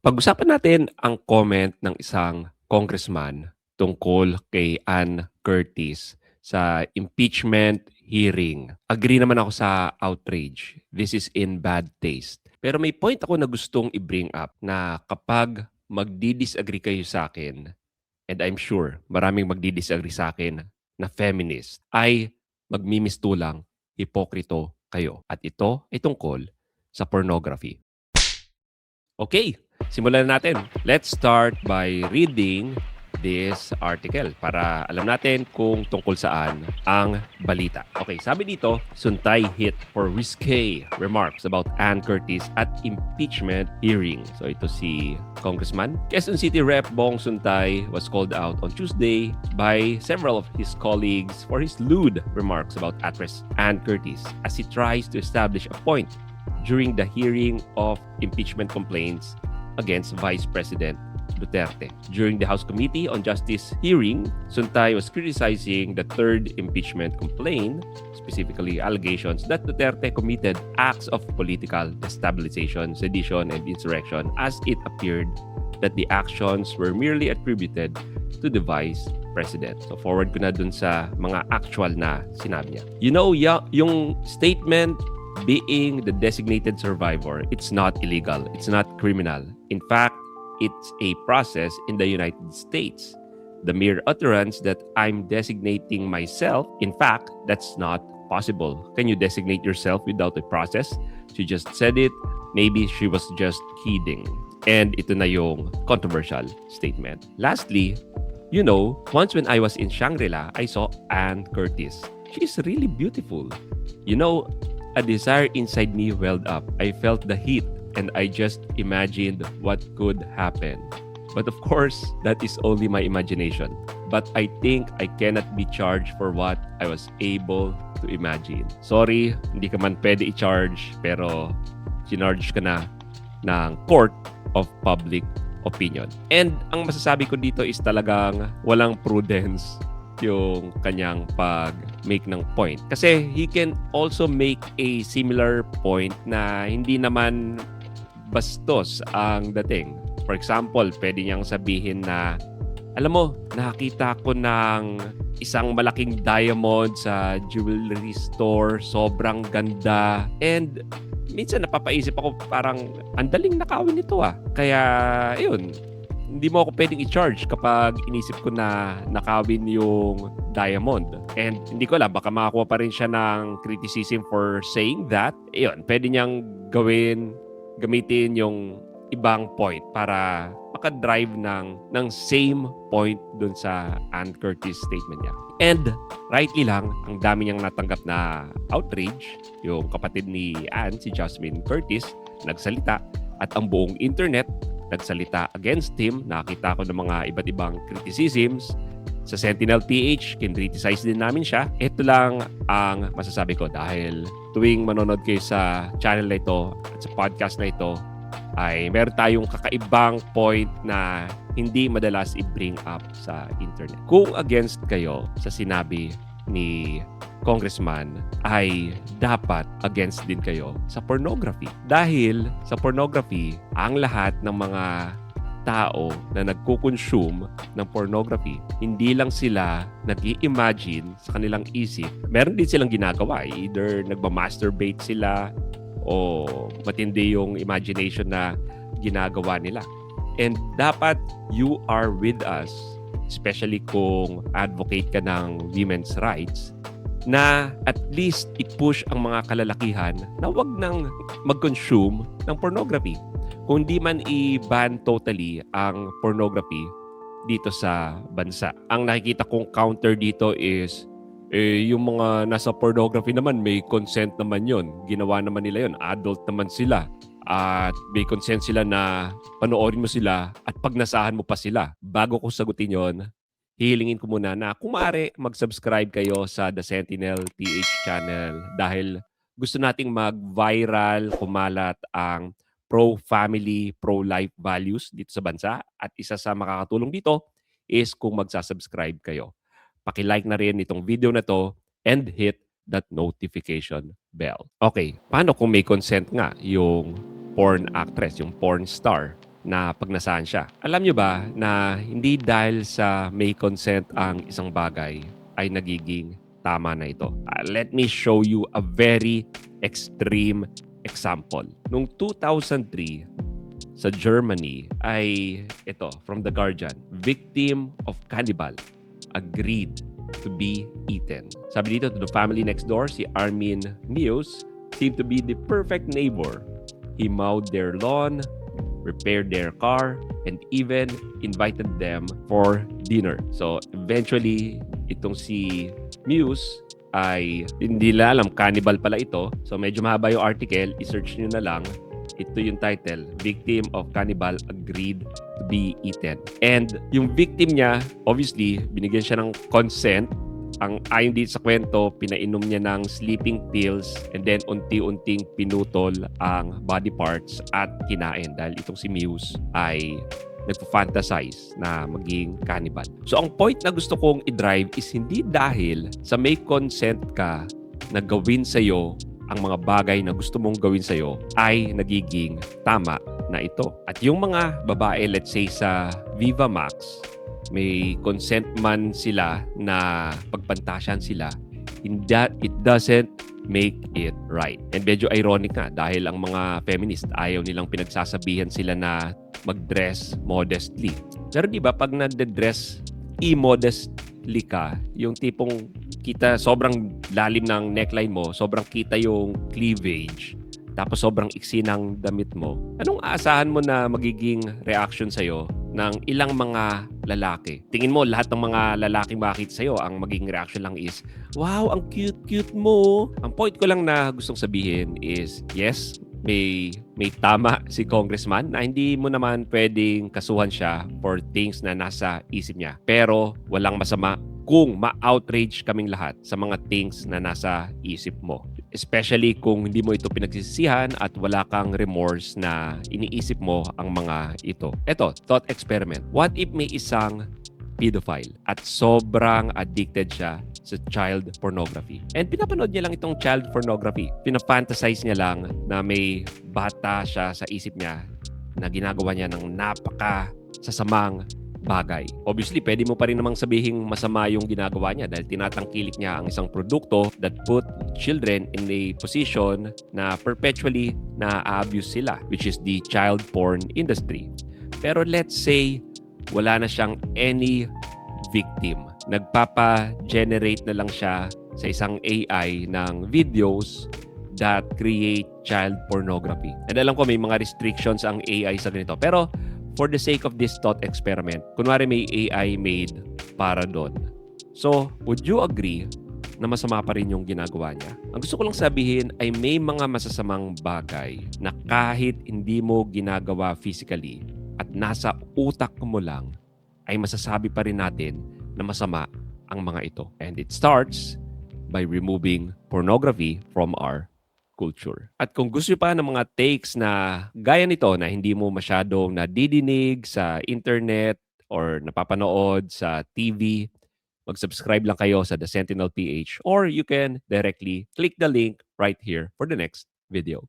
Pag-usapan natin ang comment ng isang congressman tungkol kay Ann Curtis sa impeachment hearing. Agree naman ako sa outrage. This is in bad taste. Pero may point ako na gustong i-bring up na kapag magdi-disagree kayo sa akin, and I'm sure maraming magdi-disagree sa akin na feminist, ay magmimistulang hipokrito kayo. At ito ay tungkol sa pornography. Okay, simulan na natin. Let's start by reading this article para alam natin kung tungkol saan ang balita. Okay, sabi dito, Suntay hit for risque remarks about Ann Curtis at impeachment hearing. So ito si Congressman. Quezon City Rep. Bong Suntay was called out on Tuesday by several of his colleagues for his lewd remarks about actress Ann Curtis as he tries to establish a point during the hearing of impeachment complaints against Vice President Duterte. During the House Committee on Justice hearing, Suntay was criticizing the third impeachment complaint, specifically allegations that Duterte committed acts of political destabilization, sedition, and insurrection, as it appeared that the actions were merely attributed to the Vice President. So forward ko na dun sa mga actual na sinabi niya. You know, yung statement being the designated survivor, it's not illegal. It's not criminal. In fact, it's a process in the United States. The mere utterance that I'm designating myself, in fact, that's not possible. Can you designate yourself without a process? She just said it. Maybe she was just kidding. And ito na yung controversial statement. Lastly, you know, once when I was in Shangri-La, I saw Ann Curtis. She's really beautiful. You know, a desire inside me welled up. I felt the heat and I just imagined what could happen. But of course, that is only my imagination. But I think I cannot be charged for what I was able to imagine. Sorry, hindi ka man pwede i-charge, pero sinarge ka na ng Court of Public Opinion. And ang masasabi ko dito is talagang walang prudence yung kanyang pag-make ng point. Kasi he can also make a similar point na hindi naman bastos ang dating. For example, pwede niyang sabihin na, alam mo, nakakita ko ng isang malaking diamond sa jewelry store, sobrang ganda. And minsan napapaisip ako, parang ang daling nakawin nito ah. Kaya, yun, hindi mo ako pwedeng i-charge kapag inisip ko na nakawin yung diamond. And hindi ko alam, baka makakuha pa rin siya ng criticism for saying that. Ayun, pwede niyang gamitin yung ibang point para makadrive ng same point dun sa Ann Curtis statement niya. And rightly lang, ang dami niyang natanggap na outrage. Yung kapatid ni Ann, si Jasmine Curtis, nagsalita at ang buong internet nagsalita against him. Nakita ko ng mga iba't ibang criticisms. Sa Sentinel PH, kinriticize din namin siya. Ito lang ang masasabi ko dahil tuwing manonood kayo sa channel na ito at sa podcast na ito, ay meron tayong kakaibang point na hindi madalas i-bring up sa internet. Kung against kayo sa sinabi ni Congressman, ay dapat against din kayo sa pornography. Dahil sa pornography, ang lahat ng mga tao na nagko-consume ng pornography, hindi lang sila nag-i-imagine sa kanilang isip. Meron din silang ginagawa. Either nagmamasturbate sila o matindi yung imagination na ginagawa nila. And dapat you are with us, especially kung advocate ka ng women's rights, na at least i-push ang mga kalalakihan na wag nang mag-consume ng pornography. Kung di man i-ban totally ang pornography dito sa bansa. Ang nakikita kong counter dito is yung mga nasa pornography naman, may consent naman yon. Ginawa naman nila yon. Adult naman sila. At may consent sila na panoorin mo sila at pagnasahan mo pa sila. Bago ko sagutin yon, hihilingin ko muna na kung maaari mag-subscribe kayo sa The Sentinel PH channel dahil gusto nating mag-viral, kumalat ang pro-family, pro-life values dito sa bansa. At isa sa makakatulong dito is kung magsasubscribe kayo. Paki-like na rin itong video na to and hit that notification bell. Okay, paano kung may consent nga yung porn actress, yung porn star? na pag nasaan siya. Alam niyo ba na hindi dahil sa may consent ang isang bagay ay nagiging tama na ito. Let me show you a very extreme example. Noong 2003, sa Germany ay ito, from The Guardian, victim of cannibal agreed to be eaten. Sabi dito, to the family next door, si Armin Meus seemed to be the perfect neighbor. He mowed their lawn, repaired their car, and even invited them for dinner. So, eventually, itong si Muse ay hindi nila alam, cannibal pala ito. So, medyo mahaba yung article. I-search nyo na lang. Ito yung title, Victim of Cannibal Agreed to be Eaten. And yung victim niya, obviously, binigyan siya ng consent. Ang ayon dito sa kwento, pinainom niya ng sleeping pills and then unti-unting pinutol ang body parts at kinain dahil itong si Muse ay nagpo-fantasize na maging cannibal. So ang point na gusto kong i-drive is hindi dahil sa may consent ka na gawin sa'yo ang mga bagay na gusto mong gawin sa'yo ay nagiging tama na ito. At yung mga babae, let's say sa Viva Max, may consent man sila na pagpantasyan sila, it doesn't make it right. And medyo ironic nga dahil ang mga feminist ayaw nilang pinagsasabihan sila na mag-dress modestly. Pero di ba pag nade-dress immodestly ka, yung tipong kita sobrang lalim ng neckline mo, sobrang kita yung cleavage, tapos sobrang iksi ng damit mo, anong aasahan mo na magiging reaction sa'yo ng ilang mga lalaki? Tingin mo lahat ng mga lalaking makikita sa'yo, ang magiging reaction lang is, wow, ang cute-cute mo. Ang point ko lang na gustong sabihin is, yes, may tama si congressman na hindi mo naman pwedeng kasuhan siya for things na nasa isip niya. Pero walang masama kung ma-outrage kaming lahat sa mga things na nasa isip mo. Especially kung hindi mo ito pinagsisisihan at wala kang remorse na iniisip mo ang mga ito. Ito, thought experiment. What if may isang pedophile at sobrang addicted siya sa child pornography? And pinapanood niya lang itong child pornography. Pinafantasize niya lang na may bata siya sa isip niya na ginagawa niya ng napaka sasamang bagay. Obviously, pwede mo pa rin namang sabihing masama yung ginagawa niya dahil tinatangkilik niya ang isang produkto that put children in a position na perpetually na-abuse sila, which is the child porn industry. Pero let's say, wala na siyang any victim. Nagpapa-generate na lang siya sa isang AI ng videos that create child pornography. And alam ko may mga restrictions ang AI sa ganito. Pero for the sake of this thought experiment, kunwari may AI made para doon. So, would you agree na masama pa rin yung ginagawa niya? Ang gusto ko lang sabihin ay may mga masasamang bagay na kahit hindi mo ginagawa physically at nasa utak mo lang, ay masasabi pa rin natin na masama ang mga ito. And it starts by removing pornography from our culture. At kung gusto pa ng mga takes na gaya nito na hindi mo masyadong nadidinig sa internet or napapanood sa TV, mag-subscribe lang kayo sa The Sentinel PH or you can directly click the link right here for the next video.